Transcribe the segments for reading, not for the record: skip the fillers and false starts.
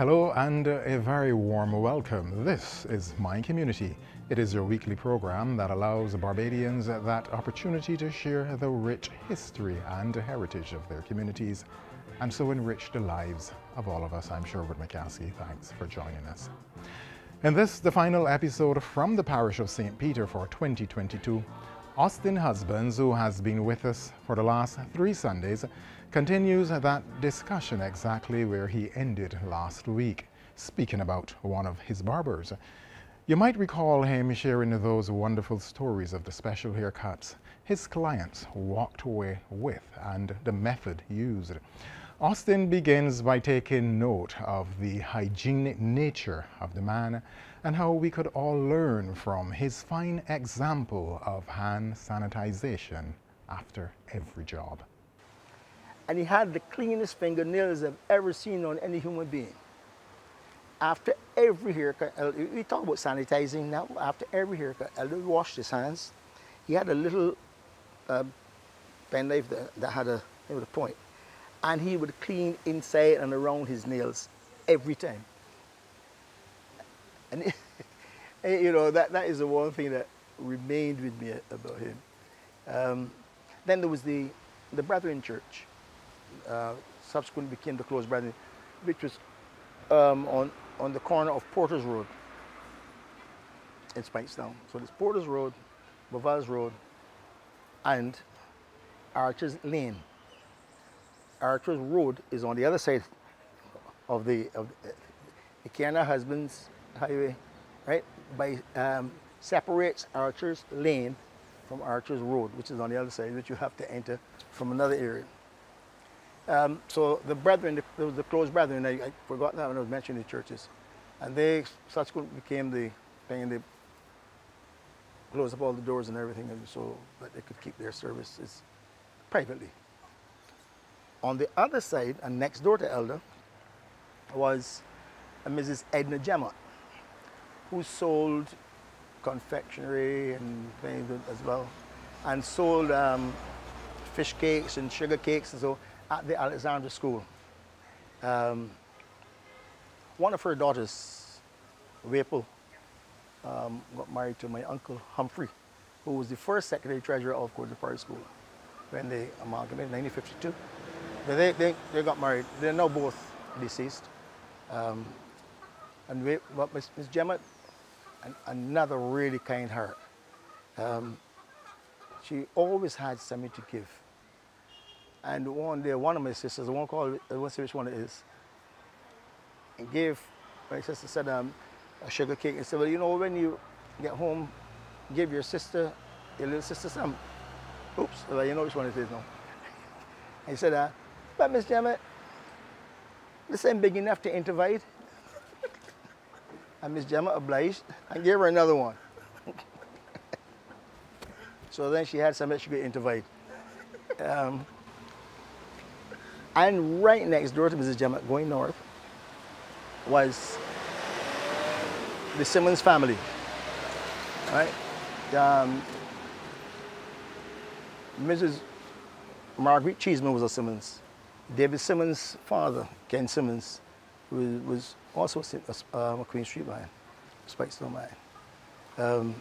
Hello and a very warm welcome. This is My Community. It is your weekly program that allows Barbadians that opportunity to share the rich history and heritage of their communities and so enrich the lives of all of us. I'm Sherwood McCaskey. Thanks for joining us. In this, the final episode from the parish of St. Peter for 2022, Austin Husbands, who has been with us for the last 3 Sundays, continues that discussion exactly where he ended last week, speaking about one of his barbers. You might recall him sharing those wonderful stories of the special haircuts his clients walked away with and the method used. Austin begins by taking note of the hygienic nature of the man and how we could all learn from his fine example of hand sanitization after every job. And he had the cleanest fingernails I've ever seen on any human being. After every haircut, we talk about sanitizing now, after every haircut, Elder washed his hands. He had a little penknife that had a point. And he would clean inside and around his nails every time. And you know, that is the one thing that remained with me about him. Then there was the Brethren Church. Subsequently became the Close Brethren, which was on the corner of Porter's Road in Spikestown. So there's Porter's Road, Bovals Road, and Archer's Lane. Archer's Road is on the other side of the Kiana Husbands Highway, right? Separates Archer's Lane from Archer's Road, which is on the other side, which you have to enter from another area. So the brethren, there was the Close Brethren, I forgot that when I was mentioning the churches. And they subsequently became the thing, they closed up all the doors and everything, and so that they could keep their services privately. On the other side, and next door to Elder, was a Mrs. Edna Gemma, who sold confectionery and things as well, and sold fish cakes and sugar cakes and so at the Alexandra School. One of her daughters, Wapel, got married to my uncle Humphrey, who was the first secretary treasurer of Court Parish School when they amalgamated in 1952. They got married. They're now both deceased. But Miss Gemma, another really kind heart. She always had something to give. And one day, one of my sisters, I won't say which one it is, and gave, my sister said, a sugar cake, and said, well, you know, when you get home, give your little sister some. Oops, well, you know which one it is now. And he said, but Miss Gemma, this ain't big enough to intervide. And Miss Gemma obliged and gave her another one. So then she had some that she could intervide. And right next door to Mrs. Gemma, going north, was the Simmons family, right? Mrs. Margaret Cheeseman was a Simmons. David Simmons' father, Ken Simmons, was also a Queen Street man, Spikestown man.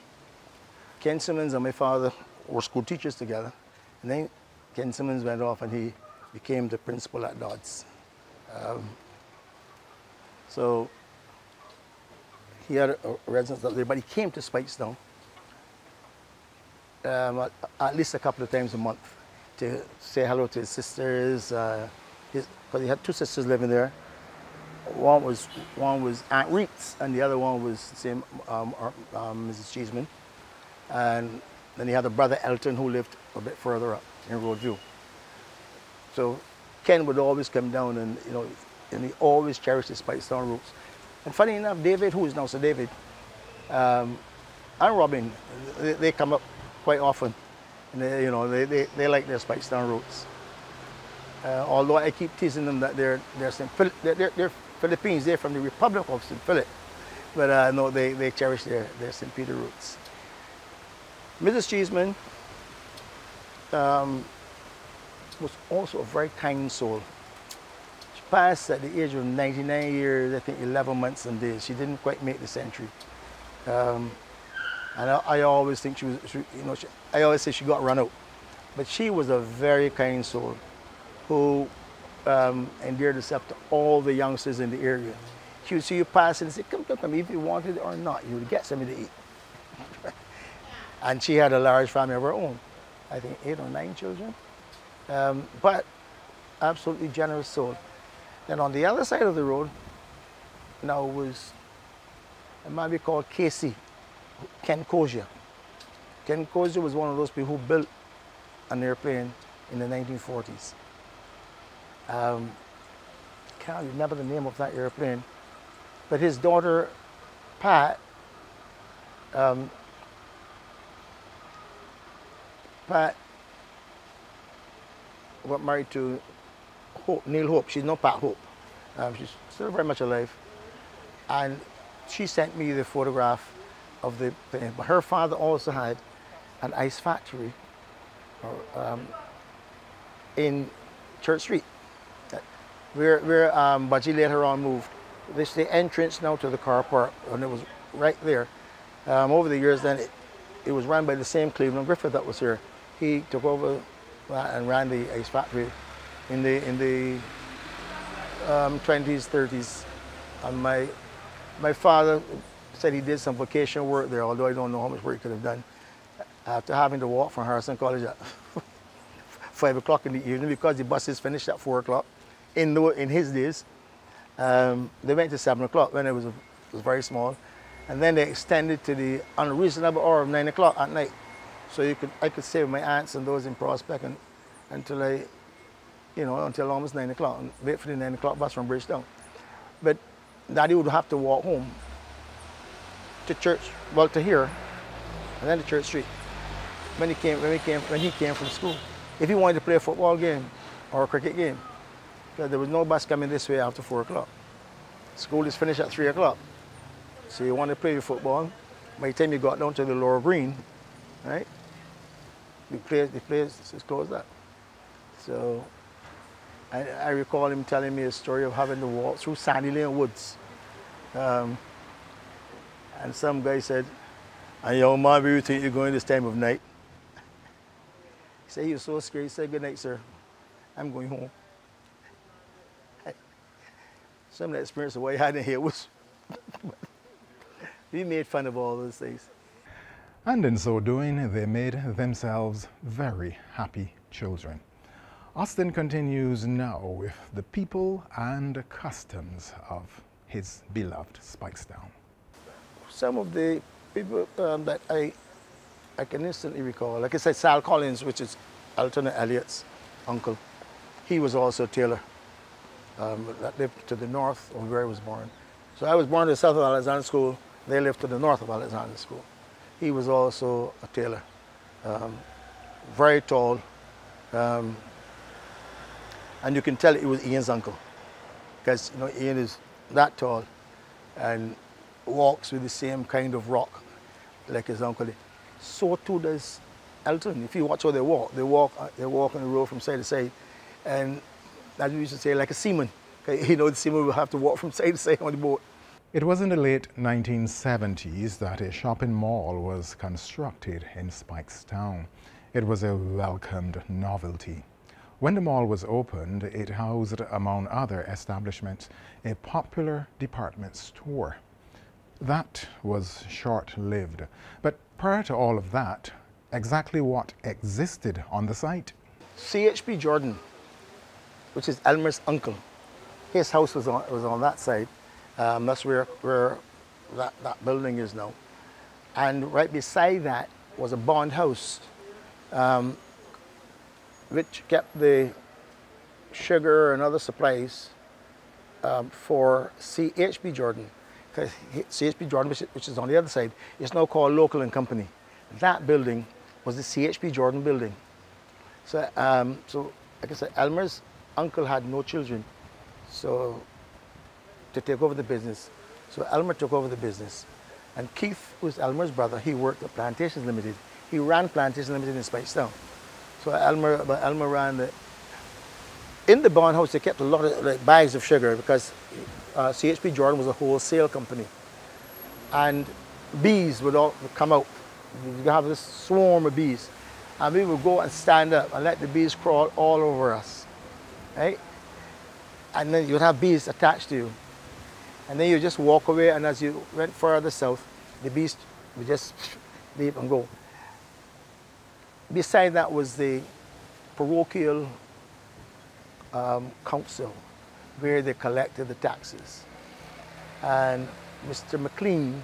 Ken Simmons and my father were school teachers together, and then Ken Simmons went off and he became the principal at Dodds. So he had a residence up there, but he came to Spikestown at least a couple of times a month to say hello to his sisters, because he had 2 sisters living there. One was Aunt Reitz, and the other one was the same Mrs. Cheeseman. And then he had a brother Elton who lived a bit further up in Roadview. So Ken would always come down, and you know, and he always cherished his Spikestown roots. And funny enough, David, who is now Sir David, and Robin, they come up quite often, and they like their Spikestown roots. Although I keep teasing them that they're Philippines, they're from the Republic of St. Philip, but no, they cherish their St. Peter roots. Mrs. Cheeseman was also a very kind soul. passed at the age of 99 years, I think 11 months and days. She didn't quite make the century. And I always think I always say she got run out. But she was a very kind soul who endeared herself to all the youngsters in the area. She would see you passing and say, come, come, come, if you wanted it or not, you would get something to eat. And she had a large family of her own. I think 8 or 9 children. But absolutely generous soul. Then on the other side of the road, now was a man we called Casey, Ken Kosia. Ken Kosia was one of those people who built an airplane in the 1940s. Can't remember the name of that airplane, but his daughter, Pat, got married to Neil Hope. She's not Pat Hope. She's still very much alive. And she sent me the photograph of the thing. But her father also had an ice factory in Church Street, where Baji later on moved. This is the entrance now to the car park, and it was right there. Over the years, then it was run by the same Cleveland Griffith that was here. He took over and ran the ice factory in the 20s, 30s. And my father said he did some vocational work there, although I don't know how much work he could have done. After having to walk from Harrison College at 5 o'clock in the evening because the buses finished at 4 o'clock in his days. They went to 7 o'clock when it was very small. And then they extended to the unreasonable hour of 9 o'clock at night. So I could stay with my aunts and those in Prospect until until almost 9 o'clock and wait for the 9 o'clock bus from Bridgetown. But Daddy would have to walk home to church, well, to here, and then to Church Street when he came from school. If he wanted to play a football game or a cricket game, because there was no bus coming this way after 4 o'clock. School is finished at 3 o'clock. So you want to play your football, by the time you got down to the lower green, right? The place is closed up. So I recall him telling me a story of having to walk through Sandy Lane Woods. And some guy said, "And young man, where you think you're going this time of night?" He said he was so scared. He said, "Good night, sir. I'm going home." Some of the experience of what I had in here was, we made fun of all those things. And in so doing, they made themselves very happy children. Austin continues now with the people and customs of his beloved Spikestown. Some of the people that I can instantly recall, like I said, Sal Collins, which is Alton and Elliot's uncle, he was also a tailor that lived to the north of where I was born. So I was born to the south of Alexander School. They lived to the north of Alexander School. He was also a tailor, very tall, and you can tell it was Ian's uncle, because Ian is that tall and walks with the same kind of rock like his uncle did. So too does Elton. If you watch how they walk on the road from side to side, and as we used to say, like a seaman. The seaman will have to walk from side to side on the boat. It was in the late 1970s that a shopping mall was constructed in Spikestown. It was a welcomed novelty. When the mall was opened, it housed, among other establishments, a popular department store. That was short-lived. But prior to all of that, exactly what existed on the site? C.H.P. Jordan, which is Elmer's uncle, his house was on that side. That's where that building is now. And right beside that was a bond house, which kept the sugar and other supplies for C.H.P. Jordan. Because C.H.P. Jordan, which is on the other side, is now called Local and Company. That building was the C.H.P. Jordan building. So, like I said, Elmer's uncle had no children, so to take over the business. So Elmer took over the business. And Keith, who's Elmer's brother, he worked at Plantations Limited. He ran Plantations Limited in Spikestown. So Elmer ran in the bond house, they kept a lot of like, bags of sugar because CHP Jordan was a wholesale company. And bees would come out. You have this swarm of bees. And we would go and stand up and let the bees crawl all over us. Right? And then you'd have bees attached to you. And then you just walk away, and as you went further south, the bees would just leave and go. Beside that was the parochial council, where they collected the taxes. And Mr. McLean,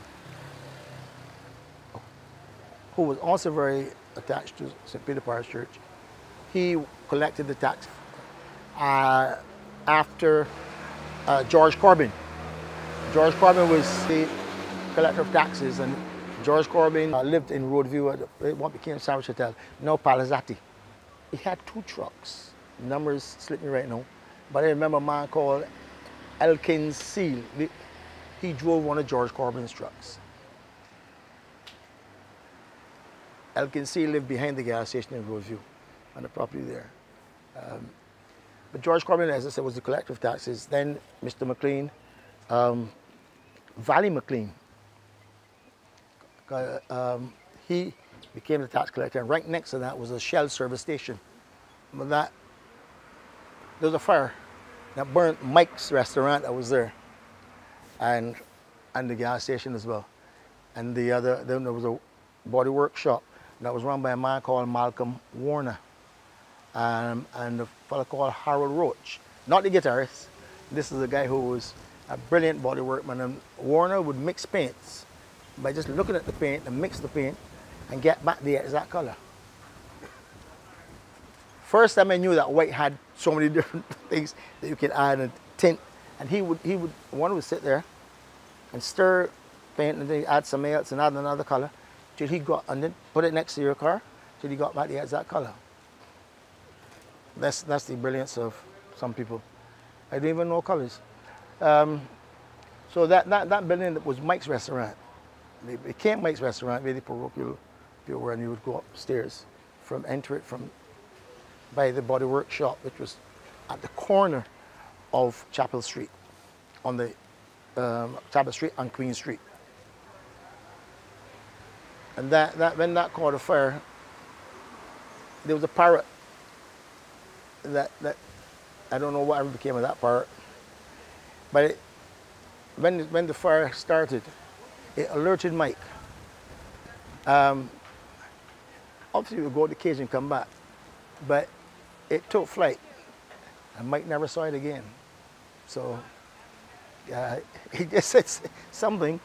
who was also very attached to St. Peter Parish Church, he collected the tax after George Corbin. George Corbin was the collector of taxes, and George Corbin lived in Roadview at what became Sandwich Hotel, now Palazzati. He had 2 trucks. Numbers slip me right now, but I remember a man called Elkins Seal. He drove one of George Corbin's trucks. Elkins Seal lived behind the gas station in Roadview, on the property there. But George Corbin, as I said, was the collector of taxes. Then Mr. McLean, Valley McLean, he became the tax collector, and right next to that was a Shell service station. But there was a fire that burnt Mike's restaurant that was there, and the gas station as well. And then there was a body workshop that was run by a man called Malcolm Warner, and a fellow called Harold Roach. Not the guitarist. This is a guy who was a brilliant body workman, and Warner would mix paints by just looking at the paint and mix the paint and get back the exact color. First time I knew that white had so many different things that you could add and tint, and Warner would sit there and stir paint, and then add some else and add another color till he got, and then put it next to your car till he got back the exact color. That's the brilliance of some people. I don't even know colors. So that building was Mike's restaurant. It became Mike's restaurant, where the parochial people were, and you would go upstairs enter it by the body workshop, which was at the corner of Chapel Street, on the Chapel Street and Queen Street. And when that caught a fire, there was a parrot that I don't know whatever became of that parrot, but when the fire started, it alerted Mike. Obviously, we would go to the cage and come back, but it took flight, and Mike never saw it again. So he just said something,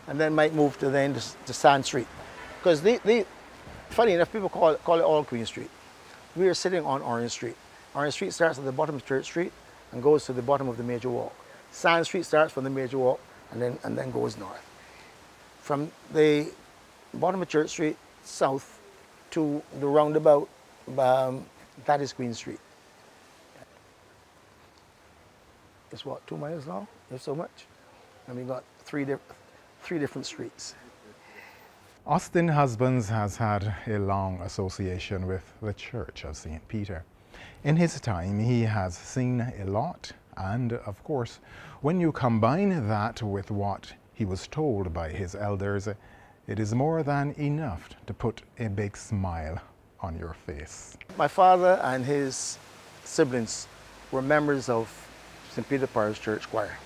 and then Mike moved to Sand Street, because funny enough, people call it all Queen Street. We are sitting on Orange Street. Orange Street starts at the bottom of Church Street and goes to the bottom of the major walk. Sand Street starts from the major walk and then goes north. From the bottom of Church Street south to the roundabout, that is Queen Street. It's what, 2 miles long, if so much? And we got three different streets. Austin Husbands has had a long association with the Church of St. Peter. In his time, he has seen a lot, and of course, when you combine that with what he was told by his elders, it is more than enough to put a big smile on your face. My father and his siblings were members of St. Peter Parish Church Choir.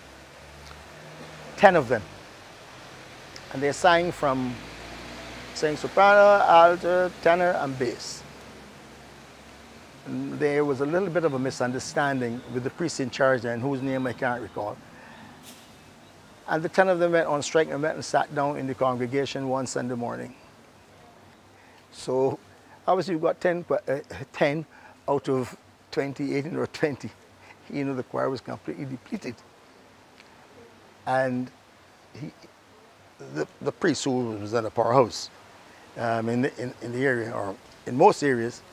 10 of them. And they sang soprano, alto, tenor, and bass. And there was a little bit of a misunderstanding with the priest in charge then, whose name I can't recall. And the 10 of them went on strike and went and sat down in the congregation one Sunday morning. So obviously we've got 10 out of 20, 18 or 20. You know, the choir was completely depleted. And the priest, who was at a powerhouse in the area, or in most areas,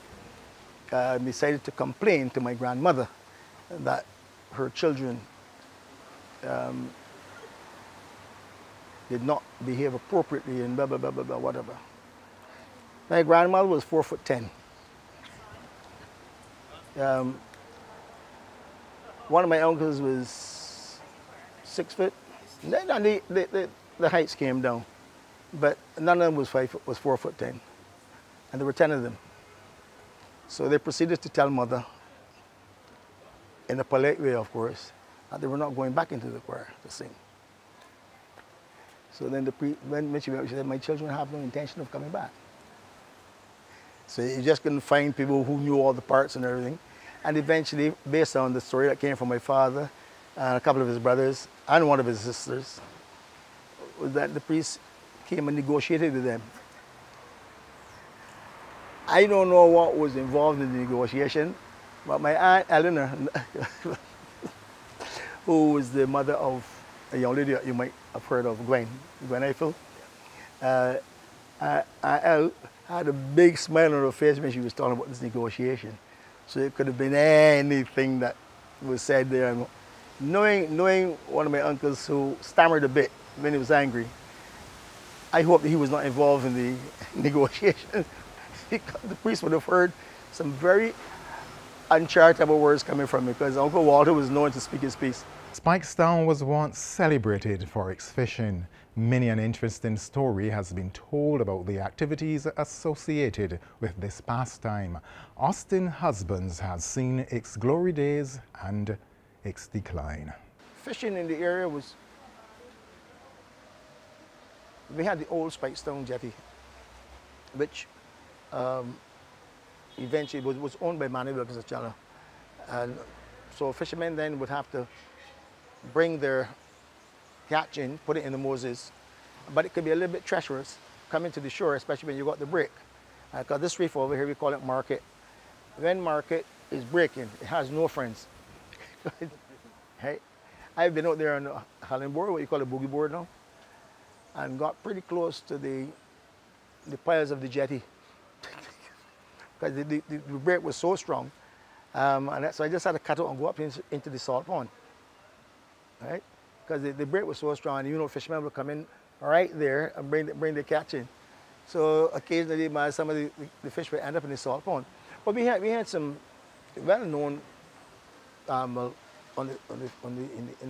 decided to complain to my grandmother that her children did not behave appropriately and blah, blah, blah, blah, blah, whatever. My grandmother was 4'10". One of my uncles was 6 foot. Then the heights came down, but none of them was 5 foot, was 4'10", and there were 10 of them. So they proceeded to tell mother, in a polite way, of course, that they were not going back into the choir to sing. So then when she went, she said, my children have no intention of coming back. So you just couldn't find people who knew all the parts and everything. And eventually, based on the story that came from my father, and a couple of his brothers, and one of his sisters, was that the priest came and negotiated with them. I don't know what was involved in the negotiation, but my Aunt Eleanor, who was the mother of a young lady that you might have heard of, Gwen Eiffel, Elle had a big smile on her face when she was talking about this negotiation. So it could have been anything that was said there. And knowing one of my uncles who stammered a bit when he was angry, I hope that he was not involved in the negotiation, because the priest would have heard some very uncharitable words coming from him, because Uncle Walter was known to speak his piece. Spikestown was once celebrated for its fishing. Many an interesting story has been told about the activities associated with this pastime. Austin Husbands has seen its glory days and its decline. Fishing in the area was, we had the old Spikestown jetty, which eventually was owned by Manny Wilkins Chala. And so fishermen then would have to bring their catch in, put it in the Moses, but it could be a little bit treacherous coming to the shore, especially when you got the break. Because this reef over here, we call it Market. When Market is breaking, it has no friends. Hey, I've been out there on the Holland board, what you call a boogie board now, and got pretty close to the piles of the jetty. Because the break was so strong. So I just had to cut out and go up into the salt pond. Right? Because the break was so strong, and you know, fishermen would come in right there and bring the catch in. So occasionally, some of the fish would end up in the salt pond. But we had some well-known in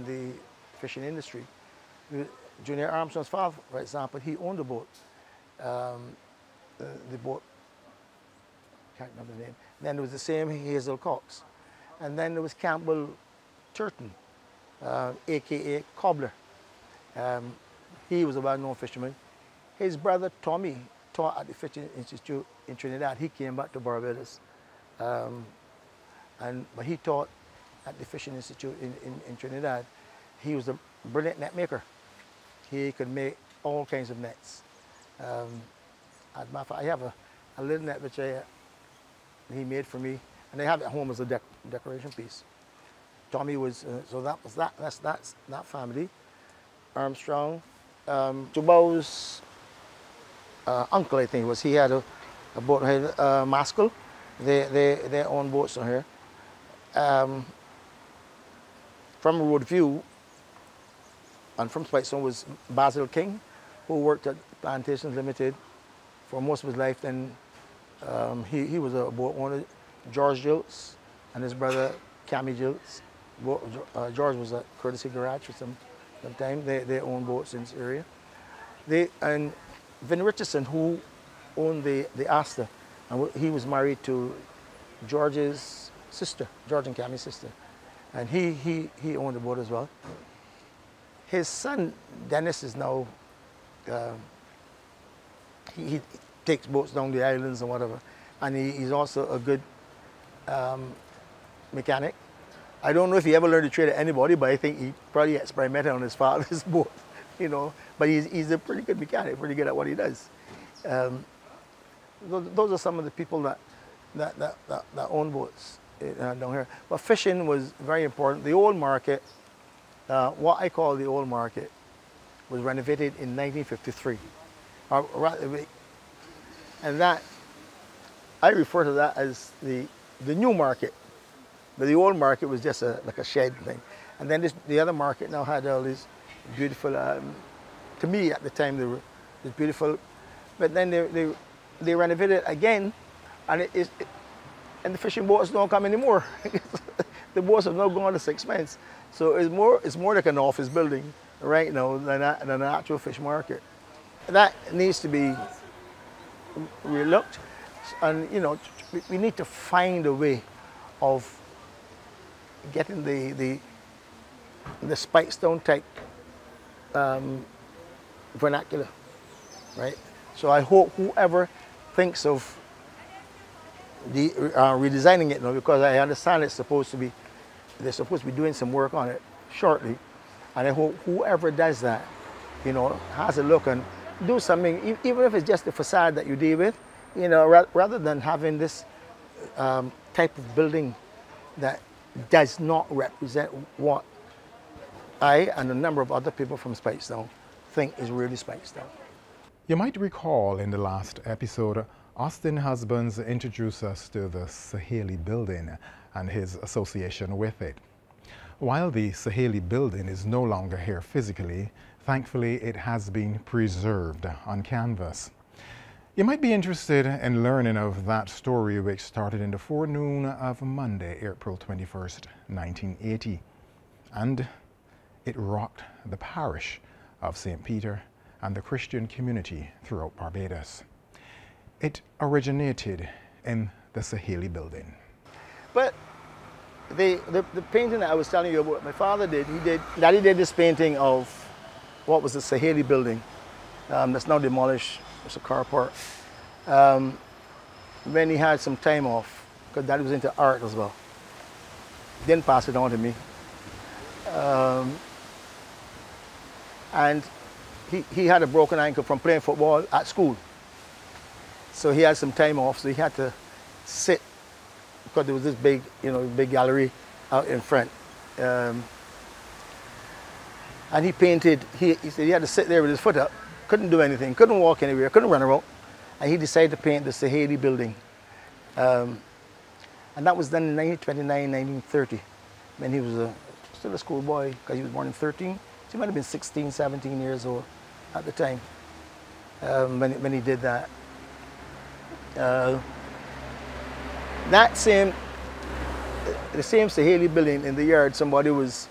the fishing industry. Junior Armstrong's father, for example, he owned a boat. The boat, can't remember the name. Then there was the same Hazel Cox, and then there was Campbell Turton, aka Cobbler. He was a well-known fisherman. His brother Tommy taught at the Fishing Institute in Trinidad. He came back to Barbados, but he taught at the Fishing Institute in Trinidad. He was a brilliant net maker. He could make all kinds of nets. As a matter of fact, I have a little net which he made for me, and I have it at home as a decoration piece. Tommy was, so that's that family. Armstrong. Tubau's uncle, I think, he had a boat here, Maskell. They own boats on here. From Roadview and from Spikestown was Basil King, who worked at Plantations Limited for most of his life. Then he was a boat owner. George Jilts and his brother Cammy Jilts. George was at Courtesy Garage for some time. They own boats in this area. And Vin Richardson, who owned the Asta, and he was married to George's sister, George and Cammy's sister, and he owned the boat as well. His son Dennis is now he takes boats down the islands and whatever, and he's also a good mechanic. I don't know if he ever learned to trade at anybody, but I think he probably experimented on his father's boat, you know. But he's a pretty good mechanic, pretty good at what he does. Those are some of the people that own boats down here. But fishing was very important. The old market, what I call the old market, was renovated in 1953. And that, I refer to that as the new market. But the old market was just like a shed thing. And then the other market now had all these beautiful, to me at the time they were beautiful, but then they renovated it again, and and the fishing boats don't come anymore. the boats have now gone to 6 months. So it's more like an office building right now than an actual fish market. That needs to be relooked, and you know, we need to find a way of getting the Spikestone type vernacular, right? So I hope whoever thinks of redesigning it now, because I understand they're supposed to be doing some work on it shortly, and I hope whoever does that, you know, has a look and do something, even if it's just the facade that you deal with, you know, rather than having this type of building that does not represent what I and a number of other people from Spikestone think is really Spikestone. You might recall in the last episode, Austin Husbands introduced us to the Saheli building and his association with it. While the Saheli building is no longer here physically, thankfully it has been preserved on canvas. You might be interested in learning of that story, which started in the forenoon of Monday, April 21st, 1980. And it rocked the parish of St. Peter and the Christian community throughout Barbados. It originated in the Saheli building. But the painting that I was telling you about, my father did, Daddy did this painting of what was the Saheli building that's now demolished. It's a car park. When he had some time off, because Daddy was into art as well. Didn't pass it on to me. And he had a broken ankle from playing football at school. So he had some time off, so he had to sit, because there was this big, you know, big gallery out in front. And he painted, he said he had to sit there with his foot up, couldn't do anything, couldn't walk anywhere, couldn't run around. And he decided to paint the Saheli building. And that was done in 1929, 1930, when he was still a schoolboy, because he was born in 13. So he might have been 16, 17 years old at the time when he did that. The same Saheli building, in the yard, somebody was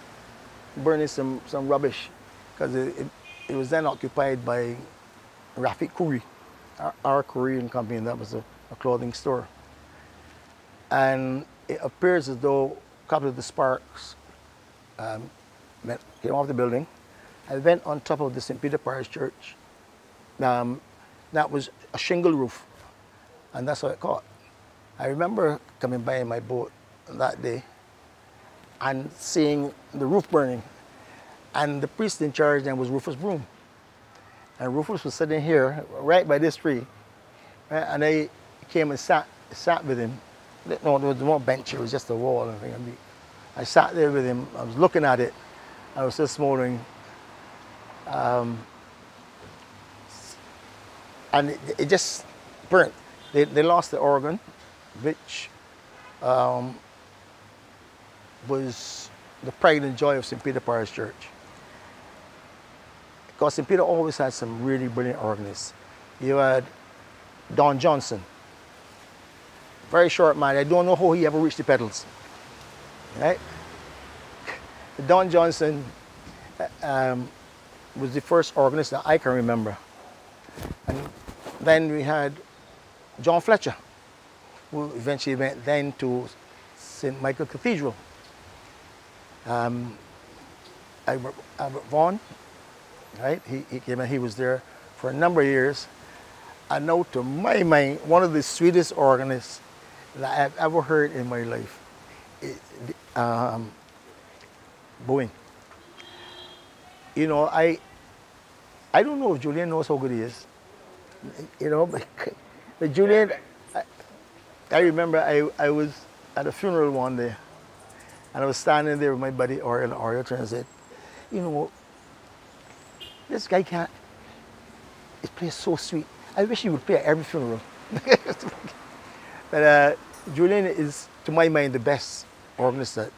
burning some rubbish, because it was then occupied by Rafik Kuri, our Korean company, and that was a clothing store. And it appears as though a couple of the sparks came off the building and went on top of the St. Peter Parish Church. That was a shingle roof, and that's how it caught. I remember coming by in my boat that day and seeing the roof burning. And the priest in charge then was Rufus Broom. And Rufus was sitting here, right by this tree. Right? And I came and sat with him. No, there was no bench, it was just a wall. I sat there with him, I was looking at it, I was just smoldering. And it just burnt. They lost the organ, which was the pride and joy of St. Peter Parish Church. Because St. Peter always had some really brilliant organists. You had Don Johnson, very short man. I don't know how he ever reached the pedals. Right? Don Johnson was the first organist that I can remember. And then we had John Fletcher, who eventually went then to St. Michael Cathedral. Albert Vaughan, right? He came and he was there for a number of years. And now, to my mind, one of the sweetest organists that I've ever heard in my life is Boeing. You know, I don't know if Julian knows how good he is. You know, but Julian, I remember I was at a funeral one day, and I was standing there with my buddy Oriel and I said, you know, this guy can't, his play is so sweet. I wish he would play at every funeral. But Julian is, to my mind, the best organist that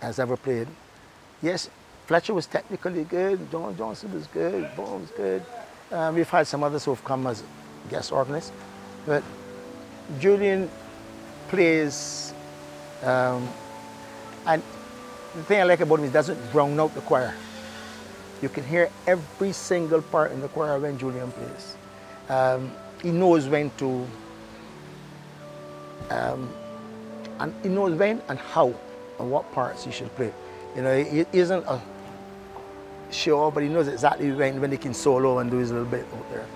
has ever played. Yes, Fletcher was technically good, John Johnson was good, Bowen was good. We've had some others who have come as guest organists, but Julian plays And the thing I like about him is he doesn't drown out the choir. You can hear every single part in the choir when Julian plays. He knows when to, and he knows when and how and what parts he should play. You know, he isn't a show, but he knows exactly when he can solo and do his little bit out there.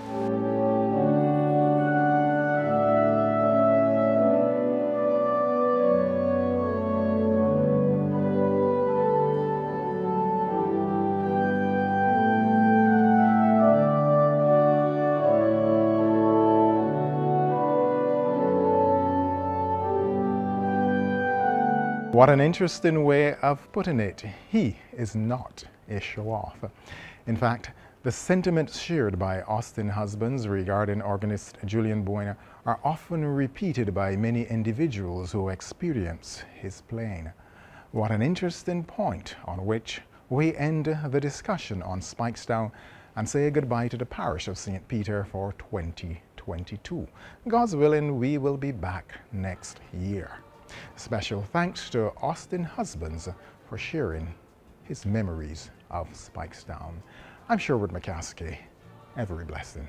What an interesting way of putting it. He is not a show-off. In fact, the sentiments shared by Austin husbands regarding organist Julian Buena are often repeated by many individuals who experience his playing. What an interesting point on which we end the discussion on Spikestown and say goodbye to the parish of St. Peter for 2022. God's willing, we will be back next year. Special thanks to Austin husbands for sharing his memories of Spikestown. I'm Sherwood McCaskey. Every blessing.